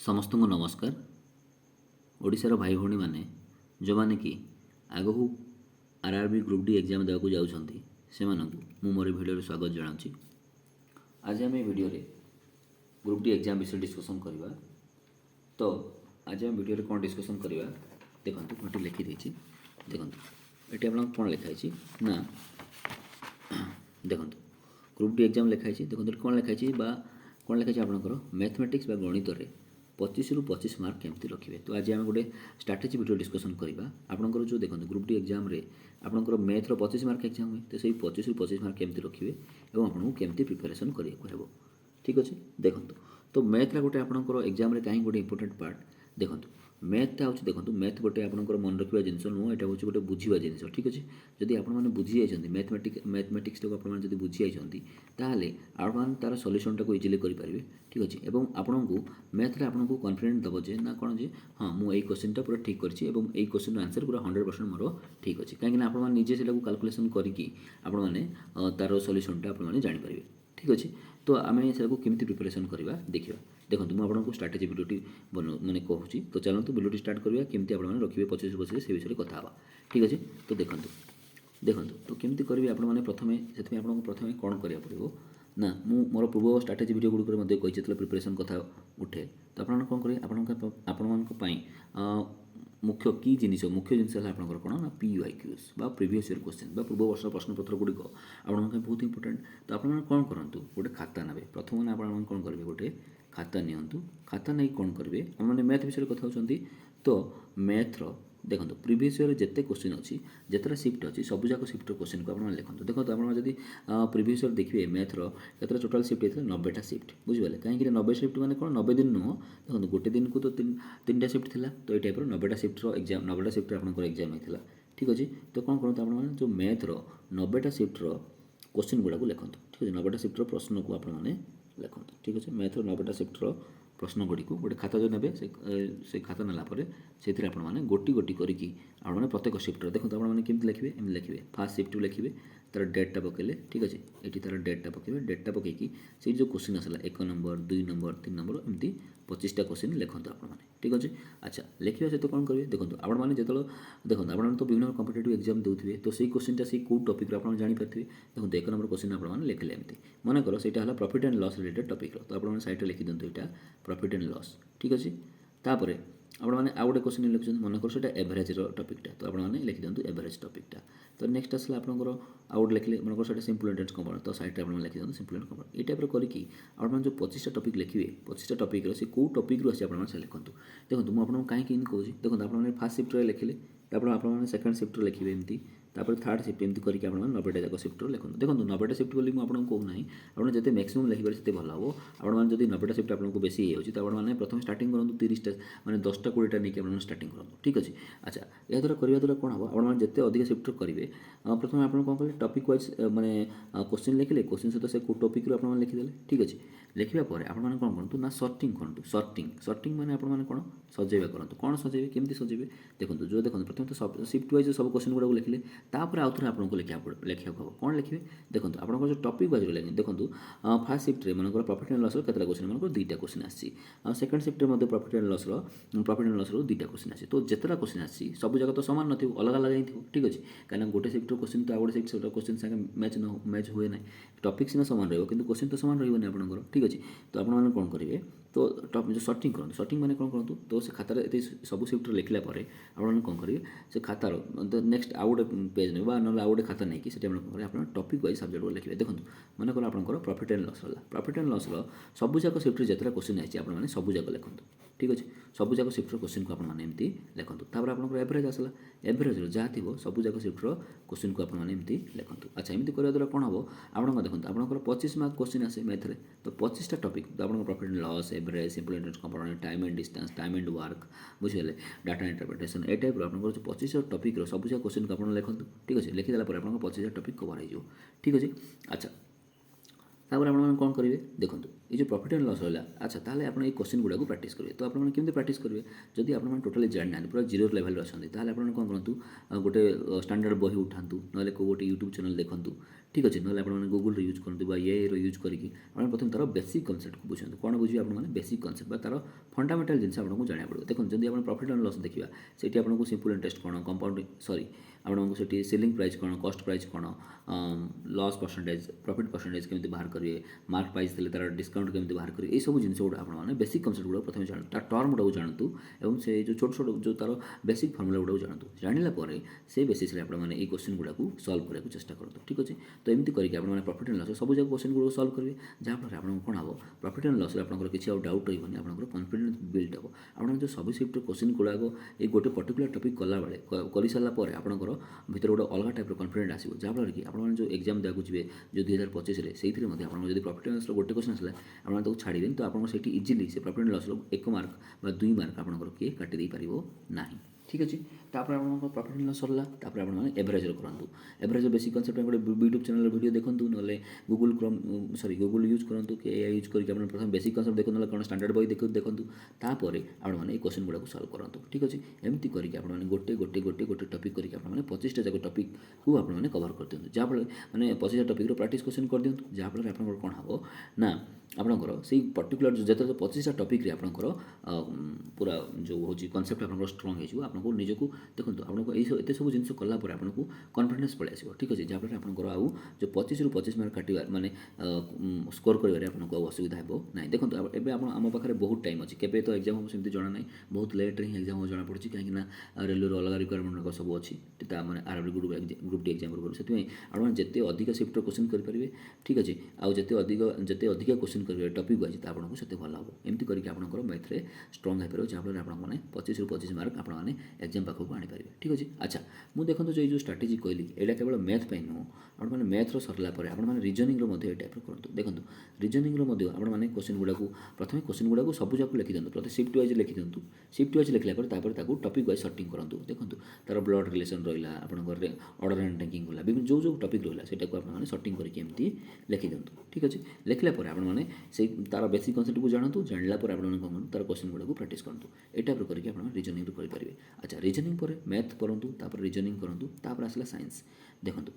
समस्त को नमस्कार। ओडिशार भाई भौणी मैंने जो मैंने कि आगू आरआरबी ग्रुप डी एग्जाम देवाक जाउछंती से मु मोर भिडियो स्वागत जनाऊँगी। आज आम भिडियो ग्रुप डी एग्जाम विषय डिस्कसन करवा। तो आज आम भिडियो कौन डिस्कसन करवा देखो गोटे लिखिदी देखो ये आप कौन लिखाई ना देखो ग्रुप डी एग्जाम लिखाई देखो कौन लिखाई कौन लिखाई आपंकर मैथमेटिक्स गणित में 25 रु 25 मार्क केमती रखिए। तो आज आम गोटे स्ट्राटेजी वीडियो डिस्कसन करवा। आपंकर जो देखो ग्रुप डी एग्जाम रे आपंकर मैथ्र 25 मार्क एग्जाम हुए तो सही 25 रु 25 मार्क केमती रखिए और आपको केमती प्रिपेरेसन करा। ठीक अच्छे देखो तो मैथ्रा गोटे आपंकर एग्जाम रे कहीं गोटे इंपोर्टेंट पार्ट देखो मैथटा हूँ देखो मैथ गोटे आपंकर मन रखा जिन नुह यहाँ हूँ गोटे बुझा जिन। ठीक अच्छे जदि आपने बुझी जाइए मैथमेटिक्स आपड़ी बुझी जाइए ताहले आपने तार सल्यूशन टाक इजिली करेंगे। ठीक अच्छे एवं आपन को मैथ्रे आपको कॉन्फिडेंस दब जे ना कौन जे हाँ मुझे क्वेश्चनटा पूरा ठीक कर क्वेश्चन आंसर पूरा 100% मोर ठीक अच्छे कहीं आपजे से कैलकुलेसन करके आपने तार सल्यूशनटा आपने जानीपारे। ठीक अच्छे तो आम से केमी प्रिपेरेसन करवा देखा। देखो मुझे आपको स्ट्राटेजी भिडियोटी मैंने कहूँ तो चलते भिडियोटी स्टार्ट करवा केमती आपने रखिए 25 रु 25 से विषय कथा। ठीक अच्छे तो देखो देखो तो केमती करेंगे आपने प्रथम से आपको प्रथम कौन करा पड़ो ना मोर पूर्व स्ट्राटेजी भिडियो गुड़िक कही जो प्रिपेरेसन कथा उठे तो आपने कौन करेंगे आपण मुख्य की जिनिस मुख्य जिनस है आपंकर कौन ना PYQs बा प्रिवियस ईयर क्वेश्चन पूर्व वर्ष प्रश्नपत्र गुड़िक आपन बहुत इंपोर्टेंट। तो आपने कौन करूँ गोटे खाता ना प्रथम मैंने आपन कौन करेंगे गोटे खाता नियंतु खाता नहीं कौन करेंगे मैंने मैथ विषय कथा होती। तो मैथ्र देखो प्रिवियस ईयर जिते क्वेश्चन अच्छी जितना शिफ्ट अच्छी सबूक शिफ्ट क्वेश्चन को आपने लिखते। देखो आप प्रिवियस ईयर देखिए मैथ्र केतटा टोटाल शिफ्ट होता है 90टा शिफ्ट बुझिपारे कहीं 90 शिफ्ट मैंने कौन 90 दिन नुह देखो गोटे दिन को तो 3टा शिफ्ट थी तो ये टाइप 90टा शिफ्टर एग्जाम 90टा शिफ्ट आपंकर एग्जाम होता। ठीक अच्छे तो कौन करूँ आपने जो मैथ्र 90टा शिफ्टर क्वेश्चन गुड़ा लिखते। ठीक अच्छे 90टा शिफ्टर प्रश्न को आपने लिखते। ठीक अच्छे मैथ्र 90टा शिफ्टर प्रश्न गुड़ी को गोटे खाता जो ने से खाता नालापर से आपने गोटी गोटी करके आपने प्रत्येक शिफ्टर देखो आपने केमती लिखे एम लिखे फास्ट शिफ्ट लिखे तार डेटा पकेले। ठीक अच्छे ये तार डेटा पकेबे डेटा पकईकी से जो क्वेश्चन आसला 1 नंबर 2 नंबर 3 नंबर एमती 25टा क्वेश्चन लिखते आपने। ठीक अच्छे अच्छा लिखा सहित कौन करेंगे देखो आपने जो देखो आपने तो विभिन्न कॉम्पिटिटिव एग्जाम देते तो सही क्वेश्चनटा से कौ टॉपिक आप जानीपारे। देखो 1 नंबर क्वेश्चन आपने लिखले एमती मन कर से profit and loss related topic तो आपने साइड लिखि दिंतु यहाँ प्रॉफिट एंड लॉस। ठीक अच्छे तापर आपने आउ गोटे क्वेश्चन लिखुं मन कर से एवरेज टॉपिकटा तो आपने लिखि दिंतु एवरेज टॉपिकटा। तो नेक्स्ट आसला आपंकर आउ गोटे लिखले मन कर सिंपल इंटेंस कंपाउंड तो साइड आपने लिखि दिंतु सिंपल इंटेंस कंपाउंड ये टाइप करके आपने जो 25टा टॉपिक लिखिए 25टा टॉपिक से कौ टॉपिक रू आसी आपने से लिखुँ। देखो मुझे आपको कहीं कहूँ देखो आपने फास्ट शिफ्ट लिखिले आपने सेकेंड शिफ्ट लिखिए एमती तापर थर्ड शिफ्ट एमती करके आपने 90टा जाक शिफ्ट लिखुँ। देखो 90टा शिफ्ट बोली मुझे कहूँ ना आपने जिते मैक्सिमम लिखिपारे से भल हम आपने जब 90टा शिफ्ट आपको बेसी हो तो आपने प्रथम स्टार्टिंग करूँ 30टा मैंने 10टा 20टा नहीं आपने स्टार्टिंग करूँ। ठीक अच्छे अच्छा यह द्वारा करने द्वारा कौन हम आप जिते अधिक शिफ्ट करेंगे प्रथम आप कौन करेंगे टॉपिक वाइज मैंने क्वेश्चन लिखिले क्वेश्चन सहित से टॉपिक आपने लिखिदेले। ठीक अच्छे लिखा आपने कौन करूँ ना सर्टिंग करूँ सर्टिंग मैंने आपने कौन सजेबा करूँ कौन सजेबे केमती सजेबे देखो जो देखो प्रथम तो शिफ्ट वाइज सब क्वेश्चन गुड़ा लिखिले तापर आउ थे आपको लिखा हम कौन लिखे देखो आपंकर जो टॉपिक वाइज लिखे देखो फास्ट शिफ्ट मन प्रॉफिट एंड लॉस केतटा क्वेश्चन मन 2टा क्वेश्चन आसी सेकेंड शिफ्ट में प्रॉफिट एंड लॉस 2टा क्वेश्चन आसी तो जितना क्वेश्चन आसी सब जगह तो सामान न अलग अलग ही थी। ठीक अच्छे कहीं गोटे शिफ्ट क्वेश्चन तो आउ गोटे शिफ्ट क्वेश्चन संगे मैच हुए ना टॉपिक सीना सामान रही क्वेश्चन तो सामान रही आपंकर। ठीक अच्छे तो आपने कौन करेंगे तो जो सर्टिंग करूँ सर्टिंग मैंने कौन करूँ तो से खातार ये सब शिफ्ट लिखला आपने कौन करेंगे से खातार नेक्स्ट आउ गोटे पेज ने ना आउ गोटे खाता नहीं कि कौन करेंगे आप टॉपिक वाइज सब्जेक्ट को लिखे। देखो मन कर आपंकर प्रॉफिट एंड लॉस है प्रॉफिट एंड लॉस सबूक शिफ्ट जितना क्वेश्चन आई आपने सबूक लिखुँ। ठीक अच्छे सबूक शिफ्टर क्वेश्चन को आपने एमती लिखुँ तापर आपंकर एवरेज आसला एवरेज जहाँ थी सबूक शिफ्टर क्वेश्चन को आपने एमती लिखुँ। अच्छा एमती करने द्वारा कौन हम आप देखो आपंकर 25 मार्क क्वेश्चन आसे मैथ्रे तो 25टा टॉपिक तो आप profit and loss average simple intense compound time and distance time and work बुझे डाटा इंटरप्रिटेशन ए टाइप आपंकर जो 25 टॉपिक सबूक क्वेश्चन को आप लिखुँ। ठीक अच्छे लिखिदेला आप 25 टॉपिक कवर हो। ठीक अच्छे अच्छा तापर आप कौन करेंगे देखो ये जो प्रॉफिट एंड लॉस रहा अच्छा ताले आप क्वेश्चन गुड़ा प्रैक्टिस करेंगे तो आपने केमती प्रैक्टिस करेंगे जदि आप टोटाली जानी ना पूरा जीरो लेवल अच्छा ताले आप कौन करूँ गोटे स्टैंडर्ड बही उठातु ना गोटे यूट्यूब चैनल देखूँ। ঠিক ଅଛି ନହେଲେ ଆପଣମାନେ ଗୁଗୁଲ୍ର ୟୁଜ୍ କରନ୍ତୁ ବା ଏଆଇର ୟୁଜ୍ କରିକି ଆପଣ ପ୍ରଥମେ ତା'ର ବେସିକ୍ କନସେପ୍ଟକୁ ବୁଝନ୍ତୁ। କ'ଣ ବୁଝିବେ ଆପଣମାନେ? ବେସିକ୍ କନସେପ୍ଟ ବା ତା'ର ଫଣ୍ଡାମେଣ୍ଟାଲ୍ ଜିନିଷ ଆପଣଙ୍କୁ ଜାଣିବାକୁ ପଡ଼ିବ। ଦେଖନ୍ତୁ ଯଦି ଆପଣ ପ୍ରଫିଟ୍ ଆଣ୍ଡ ଲସ୍ ଦେଖିବା ସେଇଠି ଆପଣଙ୍କୁ ସିମ୍ପଲ୍ ଇଣ୍ଟରେଷ୍ଟ କ'ଣ, କମ୍ପାଉଣ୍ଡ ଆପଣଙ୍କୁ ସେଠି ସେଲିଂ ପ୍ରାଇସ୍ କ'ଣ, କଷ୍ଟ ପ୍ରାଇସ୍ କ'ଣ, ଲସ୍ ପରସେଣ୍ଟେଜ୍, ପ୍ରଫିଟ୍ ପରସେଣ୍ଟେଜ୍ କେମିତି ବାହାର କରିବେ, ମାର୍କ ପ୍ରାଇସ୍ ଦେଲେ ତା'ର ଡିସ୍କାଉଣ୍ଟ କେମିତି ବାହାର କରିବେ, ଏଇସବୁ ଜିନିଷ ଗୁଡ଼ା ଆପଣମାନେ ବେସିକ୍ କନସେପ୍ଟ ଗୁଡ଼ା ପ୍ରଥମେ ଜାଣନ୍ତୁ, ତା ଟର୍ମ ଗୁଡ଼ାକୁ ଜାଣନ୍ତୁ ଏବଂ ସେ ଯେଉଁ ଛୋଟ ଛୋଟ ଯେଉଁ ତା'ର ବେସିକ୍ ଫର୍ମୁଲା ଗୁଡ଼ାକୁ ଜାଣନ୍ତୁ। ଜାଣିଲା ପରେ ସେ ବେସିସ୍ରେ ଆପଣମାନେ ଏଇ କ୍ୱେଶ୍ଚିନ୍ ଗୁଡ଼ାକୁ ସଲ୍ଭ କରିବାକୁ ଚେଷ୍ଟା କରନ୍ତୁ। ଠିକ୍ ଅଛି, ତ ଏମିତି କରିକି ଆପଣମାନେ ପ୍ରଫିଟ୍ ଆଣ୍ଡ ଲସ୍ ସବୁ ଯାକ କ୍ୱେଶ୍ଚିନ୍ ଗୁଡ଼ିକୁ ସଲ୍ଭ କରିବେ, ଯାହାଫଳରେ ଆପଣଙ୍କୁ କ'ଣ ହେବ, ପ୍ରଫିଟ୍ ଆଣ୍ଡ ଲସ୍ରେ ଆପଣଙ୍କର କିଛି ଆଉ ଡାଉଟ୍ ରହିବନି, ଆପଣଙ୍କର କନଫିଡେନ୍ସ ବିଲ୍ଡ ହେବ। ଆପଣ ଯେଉଁ ସବୁ ସିଫ୍ଟର କ୍ୱେଶ୍ଚିନ୍ ଗୁଡ଼ାକ ଏଇ ଗୋଟେ ପର୍ଟିକୁଲାର ଟପିକ୍ କଲାବେଳେ କରିସାରିଲା ପରେ ଆପଣଙ୍କର ଭିତରେ ଗୋଟେ ଅଲଗା ଟାଇପ୍ର କନଫିଡେଣ୍ଟ ଆସିବ, ଯାହାଫଳରେ କି ଆପଣମାନେ ଯେଉଁ ଏକ୍ଜାମ୍ ଦେବାକୁ ଯିବେ ଯେଉଁ 2025ରେ ସେଇଥିରେ ମଧ୍ୟ ଆପଣଙ୍କର ଯଦି ପ୍ରଫିଟ୍ ଆଣ୍ଡ ଲସ୍ର ଗୋଟେ କ୍ୱେଶ୍ଚିନ୍ ଆସିଲା ଆପଣ ତାକୁ ଛାଡ଼ିବେନି, ତ ଆପଣଙ୍କର ସେଇଠି ଇଜିଲି ସେ ପ୍ରଫିଟ୍ ଆଣ୍ଡ ଲସ୍ର 1 ମାର୍କ ବା 2 ମାର୍କ ଆପଣଙ୍କର କିଏ କାଟି ଦେଇପାରିବ ନାହିଁ। ଠିକ୍ ଅଛି, ତାପରେ ଆପଣଙ୍କର ପ୍ରଫିଟ୍ ଆଣ୍ଡ ଲସ୍ ସରିଲା, ତାପରେ ଆପଣମାନେ ଏଭରେଜର କରନ୍ତୁ। ଏଭରେଜର ବେସିକ୍ କନସେପ୍ଟ ପାଇଁ ଗୋଟେ ୟୁଟ୍ୟୁବ୍ ଚ୍ୟାନେଲର ଭିଡ଼ିଓ ଦେଖନ୍ତୁ, ନହେଲେ ଗୁଗୁଲ୍ ୟୁଜ୍ କରନ୍ତୁ କି ଏଆଇ ୟୁଜ୍ କରିକି ଆପଣ ପ୍ରଥମେ ବେସିକ୍ କନସେପ୍ଟ ଦେଖନ୍ତୁ, ନହେଲେ କ'ଣ ଷ୍ଟାଣ୍ଡାର୍ଡ଼ ବହି ଦେଖନ୍ତୁ, ତାପରେ ଆପଣମାନେ ଏଇ କ୍ୱେଶ୍ଚିନ୍ ଗୁଡ଼ାକୁ ସଲ୍ଭ କରନ୍ତୁ। ଠିକ୍ ଅଛି, ଏମିତି କରିକି ଆପଣମାନେ ଗୋଟେ ଟପିକ୍ କରିକି ଆପଣମାନେ 25ଟା ଯାକ ଟପିକ୍କୁ ଆପଣମାନେ କଭର୍ କରିଦିଅନ୍ତୁ, ଯାହାଫଳରେ ମାନେ 25ଟା ଟପିକ୍ର ପ୍ରାକ୍ଟିସ୍ କ୍ୱେଶ୍ଚିନ୍ କରିଦିଅନ୍ତୁ, ଯାହାଫଳରେ ଆପଣଙ୍କର କ'ଣ ହେବ ନା ଆପଣଙ୍କର ସେଇ ପର୍ଟିକୁଲାର ଯେତେବେଳେ 25ଟା ଟପିକ୍ରେ ଆପଣଙ୍କର ପୁରା ଯେଉଁ ହେଉଛି କନସେପ୍ଟ ଆପଣଙ୍କର ଷ୍ଟ୍ରଙ୍ଗ୍ ହେଇଯିବ, ଆପଣଙ୍କୁ ନିଜକୁ ଦେଖନ୍ତୁ ଆପଣଙ୍କୁ ଏତେ ସବୁ ଜିନିଷ କଲା ପରେ ଆପଣଙ୍କୁ କନଫିଡେନ୍ସ ପଳେଇ ଆସିବ। ଠିକ୍ ଅଛି, ଯାହାଫଳରେ ଆପଣଙ୍କର ଆଉ ଯେଉଁ 25ରୁ 25 ମାର୍କ କାଟିବା ମାନେ ସ୍କୋର୍ କରିବାରେ ଆପଣଙ୍କୁ ଆଉ ଅସୁବିଧା ହେବ ନାହିଁ। ଦେଖନ୍ତୁ ଏବେ ଆମ ପାଖରେ ବହୁତ ଟାଇମ୍ ଅଛି, କେବେ ତ ଏକ୍ଜାମ୍ ହେବ ସେମିତି ଜଣା ନାହିଁ, ବହୁତ ଲେଟ୍ରେ ହିଁ ଏକ୍ଜାମ୍ ହେବ ଜଣାପଡ଼ୁଛି, କାହିଁକିନା ରେଲୱେର ଅଲଗା ରିକ୍ୱାରମେଣ୍ଟ ସବୁ ଅଛି, ତା ମାନେ ଆର୍ମି ଗ୍ରୁପ୍ ଡି ଏକ୍ଜାମ୍ ପୂର୍ବରୁ, ସେଥିପାଇଁ ଆପଣ ଯେତେ ଅଧିକ ସିଫ୍ଟର କ୍ୱେଶ୍ଚିନ୍ କରିପାରିବେ, ଠିକ୍ ଅଛି, ଆଉ ଯେତେ ଅଧିକା କ୍ୱେଶ୍ଚିନ୍ କରିବେ ଟପିକ୍ ୱାଇଜ୍ ତ ଆପଣଙ୍କୁ ସେତେ ଭଲ ହେବ। ଏମିତି କରିକି ଆପଣଙ୍କର ମ୍ୟାଥ୍ରେ ଷ୍ଟ୍ରଙ୍ଗ୍ ହେଇପାରିବ, ଯାହାଫଳରେ ଆପଣମାନେ 25ରୁ 25 ମାର୍କ ଆପଣମାନେ ଏକ୍ଜାମ୍ ପାଖକୁ ଆଣିପାରିବେ। ଠିକ୍ ଅଛି, ଆଚ୍ଛା ମୁଁ ଦେଖନ୍ତୁ ଏଇ ଯେଉଁ ଷ୍ଟ୍ରାଟେଜି କହିଲି ଏଇଟା କେବଳ ମ୍ୟାଥ୍ ପାଇଁ ନୁହଁ, ଆପଣମାନେ ମ୍ୟାଥ୍ର ସରିଲା ପରେ ଆପଣମାନେ ରିଜନିଂର ମଧ୍ୟ ଏଇ ଟାଇପ୍ର କରନ୍ତୁ। ଦେଖନ୍ତୁ ରିଜନିଂର ମଧ୍ୟ ଆପଣମାନେ କ୍ୱେଶ୍ଚିନ୍ ଗୁଡ଼ାକୁ ପ୍ରଥମେ କ୍ୱେଶ୍ଚିନ୍ ଗୁଡ଼ାକୁ ସବୁଯାକ ଲେଖିଦିଅନ୍ତୁ, ପ୍ରଥମେ ସିଫ୍ଟ ୱାଇଜ୍ ଲେଖିଦିଅନ୍ତୁ, ସିଫ୍ଟ ୱାଇଜ୍ ଲେଖିଲା ପରେ ତାପରେ ତାକୁ ଟପିକ୍ ୱାଇଜ୍ ସର୍ଟିଂ କରନ୍ତୁ। ଦେଖନ୍ତୁ ତା'ର ବ୍ଲଡ୍ ରିଲେସନ୍ ରହିଲା, ଆପଣଙ୍କର ଅର୍ଡ଼ର ଆଣ୍ଡ ର୍ୟାଙ୍କିଙ୍ଗ ରହିଲା, ବିଭିନ୍ନ ଯେଉଁ ଟପିକ୍ ରହିଲା ସେଇଟାକୁ ଆପଣମାନେ ସର୍ଟିଂ କରିକି ଏମିତି ଲେଖିଦିଅନ୍ତୁ। ଠିକ୍ ଅଛି, ଲେଖିଲା ପରେ ଆପଣମାନେ ସେଇ ତା'ର ବେସିକ୍ କନସେପ୍ଟକୁ ଜାଣନ୍ତୁ, ଜାଣିଲା ପରେ ଆପଣମାନେ କ'ଣ କରନ୍ତୁ, ତା'ର କ୍ୱେଶ୍ଚିନ୍ ଗୁଡ଼ାକୁ ପ୍ରାକ୍ଟିସ୍ କରନ୍ତୁ। ଏଇ ଟାଇପ୍ର କରିକି ଆପଣ ରିଜନିଂରୁ କରିପାରିବେ। ଆଚ୍ଛା, ରିଜନିଂ ପରେ ମ୍ୟାଥ୍ କରନ୍ତୁ, ତାପରେ ରିଜନିଂ କରନ୍ତୁ, ତାପରେ ଆସିଲା ସାଇନ୍ସ। ଦେଖନ୍ତୁ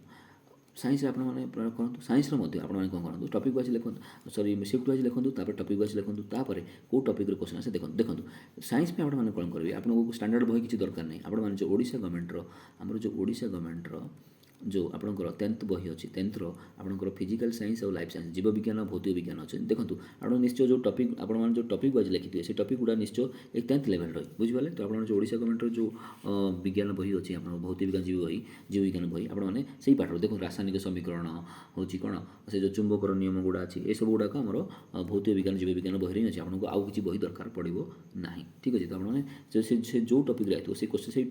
ସାଇନ୍ସରେ ଆପଣମାନେ ପ୍ରୟୋଗ କରନ୍ତୁ, ସାଇନ୍ସର ମଧ୍ୟ ଆପଣମାନେ କ'ଣ କରନ୍ତୁ, ଟପିକ୍ ୱାଇଜ୍ ଲେଖନ୍ତୁ, ସିଫ୍ଟ ୱାଇଜ୍ ଲେଖନ୍ତୁ, ତାପରେ ଟପିକ୍ ୱାଇଜ୍ ଲେଖନ୍ତୁ, ତାପରେ କେଉଁ ଟପିକ୍ର କ୍ୱେଶ୍ଚିନ୍ ଆସେ ଦେଖନ୍ତୁ ସାଇନ୍ସ ପାଇଁ ଆପଣମାନେ କ'ଣ କରିବେ, ଆପଣଙ୍କୁ ଷ୍ଟାଣ୍ଡାର୍ଡ଼ ବହି କିଛି ଦରକାର ନାହିଁ, ଆପଣମାନେ ଯେଉଁ ଓଡ଼ିଶା ଗଭର୍ଣ୍ଣମେଣ୍ଟର ଯେଉଁ ଆପଣଙ୍କର 10th ବହି ଅଛି, 10thର ଆପଣଙ୍କର ଫିଜିକାଲ୍ ସାଇନ୍ସ ଆଉ ଲାଇଫ୍ ସାଇନ୍ସ, ଜୀବବିଜ୍ଞାନ ଭୌତିକ ବିଜ୍ଞାନ ଅଛି, ଦେଖନ୍ତୁ ଆପଣ ନିଶ୍ଚୟ ଯେଉଁ ଟପିକ୍ ଆପଣମାନେ ଯେଉଁ ଟପିକ୍ ୱାଇଜ୍ ଲେଖିଥିବେ ସେ ଟପିକ୍ ଗୁଡ଼ା ନିଶ୍ଚୟ ଏଇ 10th ଲେଭେଲ୍ ରହି, ବୁଝିପାରିଲେ। ତ ଆପଣଙ୍କର ଯେଉଁ ଓଡ଼ିଶା ଗଭର୍ଣ୍ଣମେଣ୍ଟର ଯେଉଁ ବିଜ୍ଞାନ ବହି ଅଛି, ଆପଣଙ୍କ ଭୌତିକ ବିଜ୍ଞାନ ଜୀବବିଜ୍ଞାନ ବହି, ଆପଣମାନେ ସେଇ ପାଠରୁ ଦେଖନ୍ତୁ ରାସାୟନିକ ସମୀକରଣ ହେଉଛି କ'ଣ, ସେ ଯେଉଁ ଚୁମ୍ବକର ନିୟମ ଗୁଡ଼ା ଅଛି, ଏସବୁ ଗୁଡ଼ାକ ଆମର ଭୌତିକ ବିଜ୍ଞାନ ଜୀବବିଜ୍ଞାନ ବହିରେ ହିଁ ଅଛି, ଆପଣଙ୍କୁ ଆଉ କିଛି ବହି ଦରକାର ପଡ଼ିବ ନାହିଁ। ଠିକ୍ ଅଛି, ତ ଆପଣମାନେ ସେ ଯେଉଁ ଟପିକ୍ରେ ଆସିଥିବ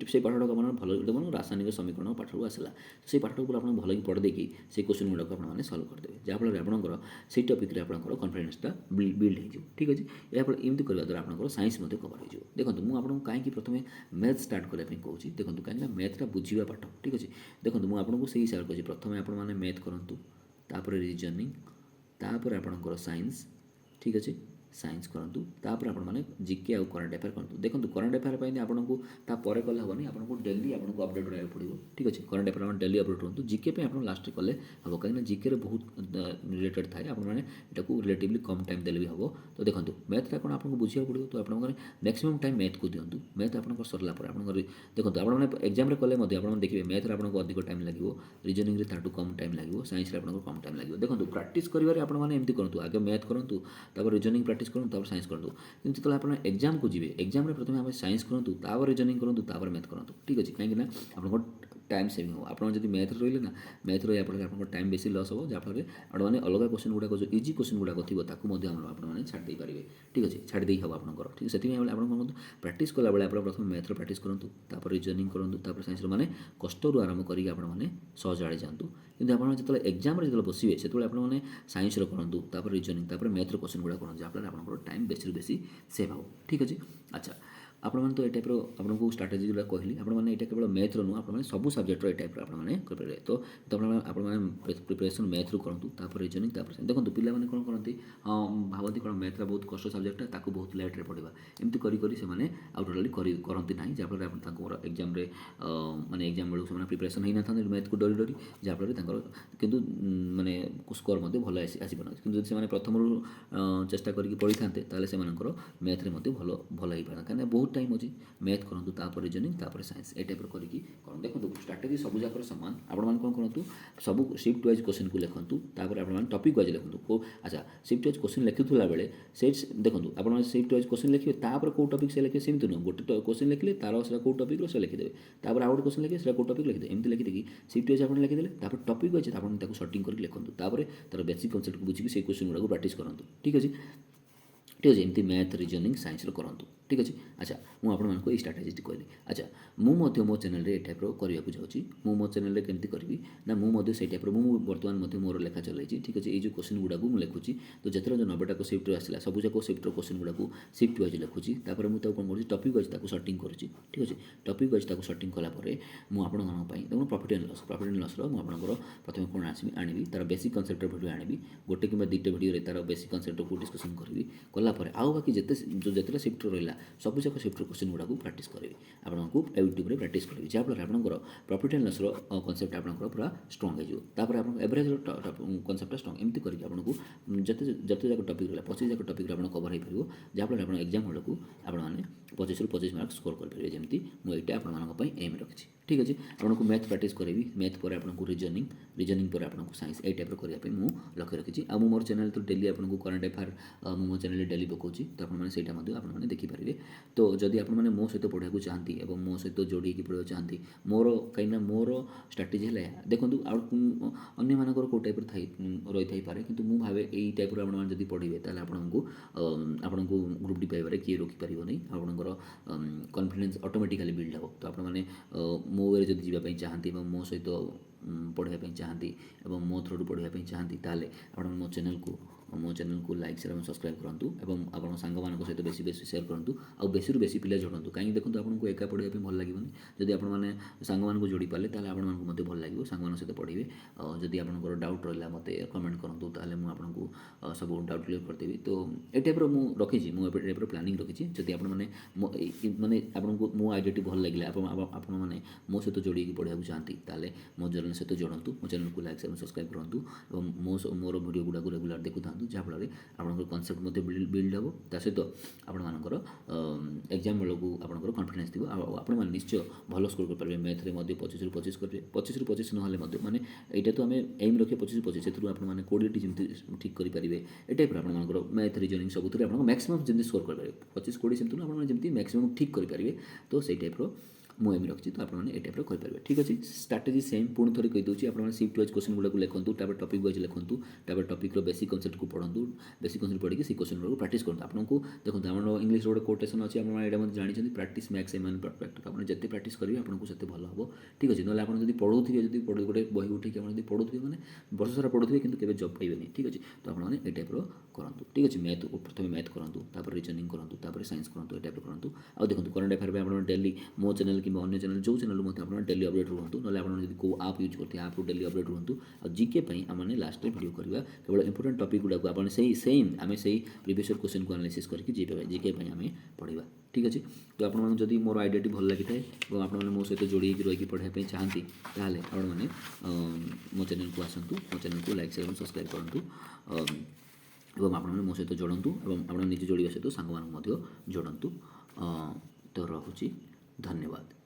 ସେଇ ପାଠଟାକୁ ଆପଣ ଭଲ ଦେଖନ୍ତୁ ରାସାୟନିକ ସମୀକରଣ ପାଠରୁ ଆସିଲା, ସେଇ ପାଠଟାକୁ ଆପଣ ଭଲକି ପଢ଼ି ଦେଇକି ସେଇ କ୍ୱେଶ୍ଚିନ୍ ଗୁଡ଼ାକୁ ଆପଣମାନେ ସଲ୍ଭ କରିଦେବେ, ଯାହାଫଳରେ ଆପଣଙ୍କର ସେଇ ଟପିକ୍ରେ ଆପଣଙ୍କର କନଫିଡେନ୍ସଟା ବିଲ୍ଡ ହେଇଯିବ। ଠିକ୍ ଅଛି, ଏହାଫଳରେ ଏମିତି କରିବା ଦ୍ୱାରା ଆପଣଙ୍କର ସାଇନ୍ସ ମଧ୍ୟ କଭର୍ ହେଇଯିବ। ଦେଖନ୍ତୁ ମୁଁ ଆପଣଙ୍କୁ କାହିଁକି ପ୍ରଥମେ ମ୍ୟାଥ୍ ଷ୍ଟାର୍ଟ କରିବା ପାଇଁ କହୁଛି, ଦେଖନ୍ତୁ କାହିଁକିନା ମ୍ୟାଥ୍ଟା ବୁଝିବା ପାଠ। ଠିକ୍ ଅଛି, ଦେଖନ୍ତୁ ମୁଁ ଆପଣଙ୍କୁ ସେଇ ହିସାବରେ କହୁଛି, ପ୍ରଥମେ ଆପଣମାନେ ମ୍ୟାଥ୍ କରନ୍ତୁ, ତାପରେ ରିଜନିଂ, ତାପରେ ଆପଣଙ୍କର ସାଇନ୍ସ। ଠିକ୍ ଅଛି, ସାଇନ୍ସ କରନ୍ତୁ, ତାପରେ ଆପଣମାନେ ଜିକେ ଆଉ କରେଣ୍ଟ ଆଫେୟାର୍ କରନ୍ତୁ। ଦେଖନ୍ତୁ କରେଣ୍ଟ ଆଫେୟାର୍ ପାଇଁ ଆପଣଙ୍କୁ ତାପରେ କଲେ ହେବନି, ଆପଣଙ୍କୁ ଡେଲି ଆପଣଙ୍କୁ ଅପଡ଼େଟ୍ ରହିବାକୁ ପଡ଼ିବ। ଠିକ୍ ଅଛି, କରେଣ୍ଟ ଆଫେୟାର୍ ଆପଣ ଡେଲି ଅପଡ଼େଟ୍ ରୁହନ୍ତୁ, ଜିକେ ପାଇଁ ଆପଣ ଲାଷ୍ଟରେ କଲେ ହେବ, କାହିଁକିନା ଜିକେରେ ବହୁତ ରିଲେଟେଡ଼୍ ଥାଏ, ଆପଣମାନେ ଏଟାକୁ ରିଲେଟିଭଲି କମ୍ ଟାଇମ୍ ଦେଲେ ବି ହେବ। ତ ଦେଖନ୍ତୁ ମ୍ୟାଥ୍ଟା କ'ଣ ଆପଣଙ୍କୁ ବୁଝିବାକୁ ପଡ଼ିବ, ତ ଆପଣଙ୍କର ମ୍ୟାକ୍ସିମମ୍ ଟାଇମ୍ ମ୍ୟାଥ୍କୁ ଦିଅନ୍ତୁ। ମ୍ୟାଥ୍ ଆପଣଙ୍କର ସରିଲା ପରେ ଆପଣଙ୍କର ଦେଖନ୍ତୁ ଆପଣମାନେ ଏକ୍ଜାମ୍ରେ କଲେ ମଧ୍ୟ ଆପଣମାନେ ଦେଖିବେ ମ୍ୟାଥ୍ରେ ଆପଣଙ୍କୁ ଅଧିକ ଟାଇମ୍ ଲାଗିବ, ରିଜନିଂରେ ତାଠୁ କମ୍ ଟାଇମ୍ ଲାଗିବ, ସାଇନ୍ସରେ ଆପଣଙ୍କୁ କମ୍ ଟାଇମ୍ ଲାଗିବ। ଦେଖନ୍ତୁ ପ୍ରାକ୍ଟିସ୍ କରିବାରେ ଆପଣମାନେ ଏମିତି କରନ୍ତୁ, ଆଗେ ମ୍ୟାଥ୍ କରନ୍ତୁ, ତାପରେ ରିଜନିଂ ପ୍ରାକ୍ଟିସ୍ କରନ୍ତୁ, ତାପରେ ସାଇନ୍ସ କରନ୍ତୁ। କିନ୍ତୁ ଯେତେବେଳେ ଆପଣ ଏକ୍ଜାମ୍କୁ ଯିବେ, ଏକ୍ଜାମ୍ରେ ପ୍ରଥମେ ଆମେ ସାଇନ୍ସ କରନ୍ତୁ, ତାପରେ ରିଜନିଂ କରନ୍ତୁ, ତାପରେ ମ୍ୟାଥ୍ କରନ୍ତୁ। ଠିକ୍ ଅଛି, କାହିଁକିନା ଆପଣଙ୍କର ଟାଇମ୍ ସେଭିଂ ହେବ। ଆପଣ ଯଦି ମ୍ୟାଥ୍ରେ ରହିଲେ ନା, ମ୍ୟାଥ୍ ରହିବା ଫଳରେ ଆପଣଙ୍କର ଟାଇମ୍ ବେଶୀ ଲସ୍ ହେବ, ଯାହାଫଳରେ ଆପଣମାନେ ଅଲଗା କ୍ୱେଶ୍ଚିନ୍ ଗୁଡ଼ାକ ଯେଉଁ ଇଜି କ୍ୱେଶ୍ଚିନ୍ ଗୁଡ଼ାକ ଥିବ ତାକୁ ମଧ୍ୟ ଆପଣମାନେ ଛାଡ଼ି ଦେଇପାରିବେ। ଠିକ୍ ଅଛି, ଛାଡ଼ି ଦେଇ ହେବ ଆପଣଙ୍କର। ଠିକ୍, ସେଥିପାଇଁ ଆପଣ କ'ଣ କରନ୍ତୁ, ପ୍ରାକ୍ଟିସ୍ କଲାବେଳେ ଆପଣ ପ୍ରଥମେ ମ୍ୟାଥ୍ର ପ୍ରାକ୍ଟିସ୍ କରନ୍ତୁ, ତାପରେ ରିଜନିଂ କରନ୍ତୁ, ତାପରେ ସାଇନ୍ସର, ମାନେ କଷ୍ଟରୁ ଆରମ୍ଭ କରିକି ଆପଣମାନେ ସହଜ ଆଡ଼େ ଯାଆନ୍ତୁ। କିନ୍ତୁ ଆପଣ ଯେତେବେଳେ ଏକ୍ଜାମ୍ରେ ବସିବେ ସେତେବେଳେ ଆପଣମାନେ ସାଇନ୍ସର କରନ୍ତୁ, ତାପରେ ରିଜନିଂ, ତାପରେ ମ୍ୟାଥ୍ର କ୍ୱେଶ୍ଚିନ୍ ଗୁଡ଼ାକ କରନ୍ତୁ, ଯାହାଫଳରେ ଆପଣଙ୍କର ଟାଇମ୍ ବେଶୀରୁ ବେଶୀ ସେଭ୍ ହେବ। ଠିକ୍ ଅଛି, ଆଚ୍ଛା ଆପଣମାନେ ତ ଏ ଟାଇପ୍ର ଆପଣଙ୍କୁ ଷ୍ଟ୍ରାଟେଜି ଗୁଡ଼ା କହିଲି, ଆପଣମାନେ ଏଇଟା କେବଳ ମ୍ୟାଥ୍ର ନୁହଁ, ଆପଣମାନେ ସବୁ ସବଜେକ୍ଟର ଏ ଟାଇପ୍ର ଆପଣମାନେ କରିପାରିବେ। ତ ଆପଣମାନେ ପ୍ରିପାରେସନ୍ ମ୍ୟାଥ୍ରୁ କରନ୍ତୁ, ତାପରେ ରିଜନିଂ, ତାପରେ ଦେଖନ୍ତୁ ପିଲାମାନେ କ'ଣ କରନ୍ତି, ଭାବନ୍ତି କ'ଣ ମ୍ୟାଥ୍ଟା ବହୁତ କଷ୍ଟ ସବଜେକ୍ଟଟା, ତାକୁ ବହୁତ ଲେଟ୍ରେ ପଢ଼ିବା, ଏମିତି କରି କରି ସେମାନେ ଆଉ ଟୋଟାଲି କରନ୍ତି ନାହିଁ, ଯାହାଫଳରେ ଆପଣ ତାଙ୍କର ଏକ୍ଜାମ୍ରେ ମାନେ ଏକ୍ଜାମ୍ ବେଳକୁ ସେମାନେ ପ୍ରିପାରେସନ୍ ହେଇନଥାନ୍ତି ମ୍ୟାଥ୍କୁ ଡରି ଡରି, ଯାହାଫଳରେ ତାଙ୍କର କିନ୍ତୁ ମାନେ ସ୍କୋର୍ ମଧ୍ୟ ଭଲ ଆସିପାରନ୍ତି। କିନ୍ତୁ ଯଦି ସେମାନେ ପ୍ରଥମରୁ ଚେଷ୍ଟା କରିକି ପଢ଼ିଥାନ୍ତେ ତାହେଲେ ସେମାନଙ୍କର ମ୍ୟାଥ୍ରେ ମଧ୍ୟ ଭଲ ହେଇପାରନ୍ତା। କାହିଁକିନା ବହୁତ ଟାଇମ୍ ଅଛି, ମ୍ୟାଥ୍ କରନ୍ତୁ, ତାପରେ ରିଜନିଂ, ତାପରେ ସାଇନ୍ସ, ଏ ଟାଇପ୍ର କରିକି କରନ୍ତୁ। ଦେଖନ୍ତୁ ଷ୍ଟ୍ରାଟେଜି ସବୁଯାକର ସମାନ। ଆପଣମାନେ କ'ଣ କରନ୍ତୁ, ସବୁ ସିଫ୍ଟ ୱାଇଜ୍ କୋଶ୍ଚିନ୍କୁ ଲେଖନ୍ତୁ, ତାପରେ ଆପଣମାନେ ଟପିକ୍ ୱାଇଜ୍ ଲେଖନ୍ତୁ। ଆଚ୍ଛା, ସିଫ୍ଟ ୱାଇଜ୍ କୋଶ୍ଚିନ୍ ଲେଖୁଥିଲା ବେଳେ ଦେଖନ୍ତୁ ଆପଣମାନେ ସିଫ୍ଟ ୱାଇଜ୍ କୋଶ୍ଚିନ୍ ଲେଖିବେ, ତାପରେ କେଉଁ ଟପିକ୍ ସେ ଲେଖିବେ ସେମିତି ନୁହଁ। ଗୋଟେ କୋଶ୍ଚିନ୍ ଲେଖିଲେ ତାର ସେଟା କେଉଁ ଟପିକ୍ର ସେ ଲେଖିଦେବେ, ତାପରେ ଆଉ ଗୋଟେ କୋଶ୍ଚିନ୍ ଲେଖିବେ ସେଟା କେଉଁ ଟପିକ୍ ଲେଖିଦେବେ, ଏମିତି ଲେଖିଦେଇକି ସିଫ୍ଟ ୱାଇଜ୍ ଆପଣ ଲେଖିଦେଲେ, ତାପରେ ଟପିକ୍ ୱାଇଜ୍ ଆପଣ ତାକୁ ସର୍ଟିଂ କରିକି ଲେଖନ୍ତୁ, ତାପରେ ତାର ବେସିକ୍ କନସେପ୍ଟକୁ ବୁଝିକି ସେଇ କୋଶ୍ଚିନ୍ ଗୁଡ଼ାକୁ ପ୍ରାକ୍ଟିସ୍ କରନ୍ତୁ। ଠିକ୍ ଅଛି, ଏମିତି ମ୍ୟାଥ୍, ରିଜନିଂ, ସାଇନ୍ସର କରନ୍ତୁ। ଠିକ୍ ଅଛି। ଆଚ୍ଛା, ମୁଁ ଆପଣମାନଙ୍କୁ ଏଇ ଷ୍ଟ୍ରାଟେଜିଟି କହିଲି। ଆଚ୍ଛା, ମୁଁ ମଧ୍ୟ ମୋ ଚ୍ୟାନେଲ୍ରେ ଏ ଟାଇପ୍ର କରିବାକୁ ଯାଉଛି। ମୁଁ ମୋ ଚ୍ୟାନେଲ୍ରେ କେମିତି କରିବି ନା, ମୁଁ ମଧ୍ୟ ସେଇ ଟାଇପ୍ର ମୁଁ ବର୍ତ୍ତମାନ ମଧ୍ୟ ମୋର ଲେଖା ଚଲାଇଛି। ଠିକ୍ ଅଛି, ଏଇ ଯେଉଁ କୋଶ୍ଚିନ୍ ଗୁଡ଼ାକୁ ମୁଁ ଲେଖୁଛି, ତ ଯେତେବେଳେ ଯେଉଁ 90ଟା ସିଫ୍ଟରୁ ଆସିଲା ସବୁଯାକ ସିଫ୍ଟର କୋଶ୍ଚିନ୍ ଗୁଡ଼ାକୁ ସିଫ୍ଟ ୱାଇଜ୍ ଲେଖୁଛି, ତାପରେ ମୁଁ ତାକୁ କ'ଣ କରୁଛି, ଟପିକ୍ ୱାଇଜ୍ ତାକୁ ସର୍ଟିଂ କରୁଛି। ଠିକ୍ ଅଛି, ଟପିକ୍ ୱାଇଜ୍ ତାକୁ ସର୍ଟିଂ କଲା ପରେ ମୁଁ ଆପଣମାନଙ୍କ ପାଇଁ ଦେଖୁନ ପ୍ରଫିଟ୍ ଆଣ୍ଡ ଲସ୍ର ମୁଁ ଆପଣଙ୍କର ପ୍ରଥମେ କ'ଣ ଆଣିବି, ତାର ବେସିକ୍ କନସେପ୍ଟର ଭିଡ଼ିଓ ଆଣିବି, ଗୋଟେ କିମ୍ବା ଦୁଇଟା ଭିଡ଼ିଓରେ ତାର ବେସିକ୍ କନସେପ୍ଟକୁ ଡିସ୍କସନ୍ କରିବି। କଲା ପରେ ଆଉ ବାକି ଯେତେଟା ସିଫ୍ଟର ରହିଲା ସବୁଯାକ ସିଫ୍ଟର କୋଶ୍ଚିନ୍ ଗୁଡ଼ାକୁ ପ୍ରାକ୍ଟିସ୍ କରିବି, ଆପଣଙ୍କୁ ୟୁଟ୍ୟୁବରେ ପ୍ରାକ୍ଟିସ୍ କରିବି, ଯାହାଫଳରେ ଆପଣଙ୍କର ପ୍ରଫିଟ୍ ଆଣ୍ଡ ଲସ୍ର କନସେପ୍ଟ ଆପଣଙ୍କର ପୁରା ଷ୍ଟ୍ରଙ୍ଗ ହେଇଯିବ। ତାପରେ ଆପଣଙ୍କ ଏଭରେଜ୍ର କନସେପ୍ଟଟା ଷ୍ଟ୍ରଙ୍ଗ, ଏମିତି କରିକି ଆପଣଙ୍କୁ ଯେତେ ଯାକ ଟପିକ୍ ରହିଲା 25 ଯାକ ଟପିକ୍ରେ ଆପଣ କଭର୍ ହେଇପାରିବ, ଯାହାଫଳରେ ଆପଣ ଏକ୍ଜାମ୍ ବେଳକୁ ଆପଣମାନେ 25ରୁ 25 ମାର୍କ ସ୍କୋର୍ କରିପାରିବେ, ଯେମିତି ମୁଁ ଏଇଟା ଆପଣମାନଙ୍କ ପାଇଁ ଏମ୍ ରଖିଛି। ଠିକ୍ ଅଛି, ଆପଣଙ୍କୁ ମ୍ୟାଥ୍ ପ୍ରାକ୍ଟିସ୍ କରାଇବି, ମ୍ୟାଥ୍ ପରେ ଆପଣଙ୍କୁ ରିଜନିଂ ପରେ ଆପଣଙ୍କୁ ସାଇନ୍ସ, ଏଇ ଟାଇପ୍ର କରିବା ପାଇଁ ମୁଁ ଲକ୍ଷ୍ୟ ରଖିଛି। ଆଉ ମୁଁ ମୋର ଚ୍ୟାନେଲ୍ ତ ଡେଲି ଆପଣଙ୍କୁ କରେଣ୍ଟ ଆଫେୟାର୍ ମୁଁ ମୋ ଚ୍ୟାନେଲ୍ରେ ଡେଲି ପକାଉଛି, ତ ଆପଣମାନେ ସେଇଟା ମଧ୍ୟ ଆପଣମାନେ ଦେଖିପାରିବେ। ତ ଯଦି ଆପଣମାନେ ମୋ ସହିତ ପଢ଼ିବାକୁ ଚାହାନ୍ତି ଏବଂ ମୋ ସହିତ ଯୋଡ଼ିକି ପଢ଼ିବାକୁ ଚାହାନ୍ତି, କାହିଁକିନା ମୋର ଷ୍ଟ୍ରାଟେଜି ହେଲା ଦେଖନ୍ତୁ, ଆଉ ଅନ୍ୟମାନଙ୍କର କେଉଁ ଟାଇପ୍ର ରହିଥାଇପାରେ, କିନ୍ତୁ ମୁଁ ଭାବେ ଏଇ ଟାଇପ୍ର ଆପଣମାନେ ଯଦି ପଢ଼ିବେ ତାହେଲେ ଆପଣଙ୍କୁ ଗ୍ରୁପ୍ ଡି ପାଇବାରେ କିଏ ରୋକିପାରିବ ନାହିଁ, ଆପଣଙ୍କର କନଫିଡେନ୍ସ ଅଟୋମେଟିକାଲି ବିଲ୍ଡ ହେବ। ତ ଆପଣମାନେ ମୋ ୱେରେ ଯଦି ଯିବା ପାଇଁ ଚାହାନ୍ତି ଏବଂ ମୋ ସହିତ ପଢ଼ିବା ପାଇଁ ଚାହାନ୍ତି ଏବଂ ମୋ ଥ୍ରୋରୁ ପଢ଼ିବା ପାଇଁ ଚାହାନ୍ତି, ତାହେଲେ ଆପଣ ମୋ ଚ୍ୟାନେଲ୍କୁ ଲାଇକ୍, ସେୟାର୍ ଏବଂ ସବସ୍କ୍ରାଇବ୍ କରନ୍ତୁ ଏବଂ ଆପଣ ସାଙ୍ଗମାନଙ୍କ ସହିତ ବେଶୀ ସେୟାର କରନ୍ତୁ, ଆଉ ବେଶୀରୁ ବେଶୀ ପିଲା ଯୋଡ଼ନ୍ତୁ। କାହିଁକି ଦେଖନ୍ତୁ, ଆପଣଙ୍କୁ ଏକା ପଢ଼ିବା ପାଇଁ ଭଲ ଲାଗିବନି, ଯଦି ଆପଣମାନେ ସାଙ୍ଗମାନଙ୍କୁ ଯୋଡ଼ି ପାରିଲେ ତାହେଲେ ଆପଣମାନଙ୍କୁ ମଧ୍ୟ ଭଲ ଲାଗିବ, ସାଙ୍ଗମାନଙ୍କ ସହିତ ପଢ଼ିବେ। ଯଦି ଆପଣଙ୍କର ଡାଉଟ୍ ରହିଲା ମୋତେ କମେଣ୍ଟ କରନ୍ତୁ, ତାହେଲେ ମୁଁ ଆପଣଙ୍କୁ ସବୁ ଡାଉଟ୍ କ୍ଲିୟର କରିଦେବି। ତ ଏ ଟାଇପ୍ର ମୁଁ ରଖିଛି, ମୁଁ ଏ ଟାଇପ୍ର ପ୍ଲାନିଂ ରଖିଛି। ଯଦି ଆପଣମାନେ ମାନେ ଆପଣଙ୍କୁ ମୋ ଆଇଡ଼ିଆଟି ଭଲ ଲାଗିଲା, ଆପଣମାନେ ମୋ ସହିତ ଯୋଡ଼ିକି ପଢ଼ିବାକୁ ଚାହାନ୍ତି, ତାହେଲେ ମୋ ଚ୍ୟାନେଲ୍ ସହିତ ଯୋଡ଼ନ୍ତୁ, ମୋ ଚ୍ୟାନେଲ୍କୁ ଲାଇକ୍, ସେୟାର୍ ଏବଂ ସବସ୍କ୍ରାଇବ୍ କରନ୍ତୁ ଏବଂ ମୋର ଭିଡ଼ିଓ ଗୁଡ଼ାକୁ ରେଗୁଲାର ଦେଖୁଥାନ୍ତୁ, ଯାହାଫଳରେ ଆପଣଙ୍କର କନସେପ୍ଟ ମଧ୍ୟ ବିଲ୍ଡ ହେବ। ତା ସହିତ ଆପଣମାନଙ୍କର ଏକ୍ଜାମ୍ ବେଳକୁ ଆପଣଙ୍କର କନଫିଡେନ୍ସ ଥିବ, ଆଉ ଆପଣମାନେ ନିଶ୍ଚୟ ଭଲ ସ୍କୋର୍ କରିପାରିବେ। ମ୍ୟାଥ୍ରେ ମଧ୍ୟ 25ରୁ 25 କରିବେ, 25ରୁ 25 ନହେଲେ ମଧ୍ୟ ମାନେ ଏଇଟା ତ ଆମେ ଏଇମ୍ ରଖିବା 25ରୁ 25, ସେଥିରୁ ଆପଣମାନେ 20ଟି ଯେମିତି ଠିକ୍ କରିପାରିବେ, ଏ ଟାଇପ୍ର ଆପଣମାନଙ୍କର ମ୍ୟାଥ୍, ରିଜନିଂ ସବୁଥିରେ ଆପଣଙ୍କ ମ୍ୟାକ୍ସିମମ୍ ଯେମିତି ସ୍କୋର୍ କରିପାରିବେ, 25-20 ସେମିତି ନୁହଁ, ଆପଣମାନେ ଯେମିତି ମ୍ୟାକ୍ସିମମ୍ ଠିକ୍ କରିପାରିବେ, ତ ସେଇ ଟାଇପ୍ର ମୁଁ ଏମ୍ ରଖିଛି। ତ ଆପଣମାନେ ଏ ଟାଇପ୍ର କରିପାରିବେ। ଠିକ୍ ଅଛି, ଷ୍ଟ୍ରାଟେଜି ସେମ୍, ପୁଣି ଥରେ କହିଦେଉଛି, ଆପଣମାନେ ସିଫ୍ଟ ୱାଇଜ୍ କୋଶ୍ଚିନ୍ ଗୁଡ଼ାକୁ ଲେଖନ୍ତୁ, ତାପରେ ଟପିକ୍ ୱାଇଜ୍ ଲେଖନ୍ତୁ, ତାପରେ ଟପିକ୍ର ବେସିକ୍ କନସେପ୍ଟକୁ ପଢ଼ନ୍ତୁ, ବେସିକ୍ କନସେପ୍ଟ ପଢ଼ିକି ସେଇ କୋଶ୍ଚିନ୍ ଗୁଡ଼ାକୁ ପ୍ରାକ୍ଟିସ୍ କରନ୍ତୁ। ଆପଣଙ୍କୁ ଦେଖନ୍ତୁ, ଆମର ଇଂଲିଶର ଗୋଟେ କୋଟେସନ୍ ଅଛି, ଆପଣମାନେ ଏଇଟା ମଧ୍ୟ ଜାଣିଛନ୍ତି, ପ୍ରାକ୍ଟିସ୍ ମ୍ୟାକ୍ସ ଏ ମ୍ୟାନ୍ ପରଫେକ୍ଟ। ଆପଣ ଯେତେ ପ୍ରାକ୍ଟିସ୍ କରିବେ ଆପଣଙ୍କୁ ସେତେ ଭଲ ହେବ। ଠିକ୍ ଅଛି, ନହେଲେ ଆପଣ ଯଦି ପଢ଼ୁଥିବେ, ଗୋଟେ ବହି ଉଠିକି ଆପଣ ଯଦି ପଢ଼ୁଥିବେ, ମାନେ ବର୍ଷ ସାରା ପଢ଼ୁଥିବେ କିନ୍ତୁ କେବେ ଜବ୍ ପାଇବେନି। ଠିକ୍ ଅଛି, ତ ଆପଣମାନେ ଏ ଟାଇପ୍ର କରନ୍ତୁ। ଠିକ୍ ଅଛି, ପ୍ରଥମେ ମ୍ୟାଥ୍ କରନ୍ତୁ, ତାପରେ ରିଜନିଂ କରନ୍ତୁ, ତାପରେ ସାଇନ୍ସ କରନ୍ତୁ, ଏ ଟାଇପ୍ର କରନ୍ତୁ। ଆଉ ଦେଖନ୍ତୁ, କରେଣ୍ଟ ଆଫେୟାର୍ ପାଇଁ ଆପଣ ଡେଲି ମୋ ଚ୍ୟାନେଲ୍ କିମ୍ବା ଅନ୍ୟ ଚ୍ୟାନେଲ୍ ଯେଉଁ ଚ୍ୟାନେଲ୍ ମଧ୍ୟ ଆପଣ ଡେଲି ଅପଡ଼େଟ୍ ରୁହନ୍ତୁ, ନହେଲେ ଆପଣ ଯଦି କେଉଁ ଆପ୍ ୟୁଜ୍ କରୁଥିବେ ଆପ୍ରୁ ଡେଲି ଅପଡ଼େଟ୍ ରୁହନ୍ତୁ। ଆଉ ଜିକେ ପାଇଁ ଆମେ ଲାଷ୍ଟରେ ଭିଡ଼ିଓ କରିବା, କେବଳ ଇମ୍ପୋର୍ଟାଣ୍ଟ ଟପିକ୍ ଗୁଡ଼ାକୁ ଆପଣ ଆମେ ସେଇ ପ୍ରିଭିୟସ୍ ଇୟର୍ କ୍ୱେଶ୍ଚନ୍କୁ ଆନାଲିସିସ୍ କରିକି ଜିକେ ପାଇଁ ଆମେ ପଢ଼ିବା। ଠିକ୍ ଅଛି, ତ ଆପଣମାନଙ୍କୁ ଯଦି ମୋର ଆଇଡ଼ିଆଟି ଭଲ ଲାଗିଥାଏ ଏବଂ ଆପଣମାନେ ମୋ ସହିତ ଯୋଡ଼ି ହେଇକି ରହିକି ପଢ଼ିବା ପାଇଁ ଚାହାନ୍ତି, ତାହେଲେ ଆପଣମାନେ ମୋ ଚ୍ୟାନେଲ୍କୁ ଆସନ୍ତୁ, ମୋ ଚ୍ୟାନେଲ୍କୁ ଲାଇକ୍, ସେୟାର୍ ଏବଂ ସବସ୍କ୍ରାଇବ୍ କରନ୍ତୁ ଏବଂ ଆପଣମାନେ ମୋ ସହିତ ଯୋଡ଼ନ୍ତୁ ଏବଂ ଆପଣ ନିଜେ ଯୋଡ଼ିବା ସହିତ ସାଙ୍ଗମାନଙ୍କୁ ମଧ୍ୟ ଯୋଡ଼ନ୍ତୁ। ତ ରହୁଛି, ଧନ୍ୟବାଦ।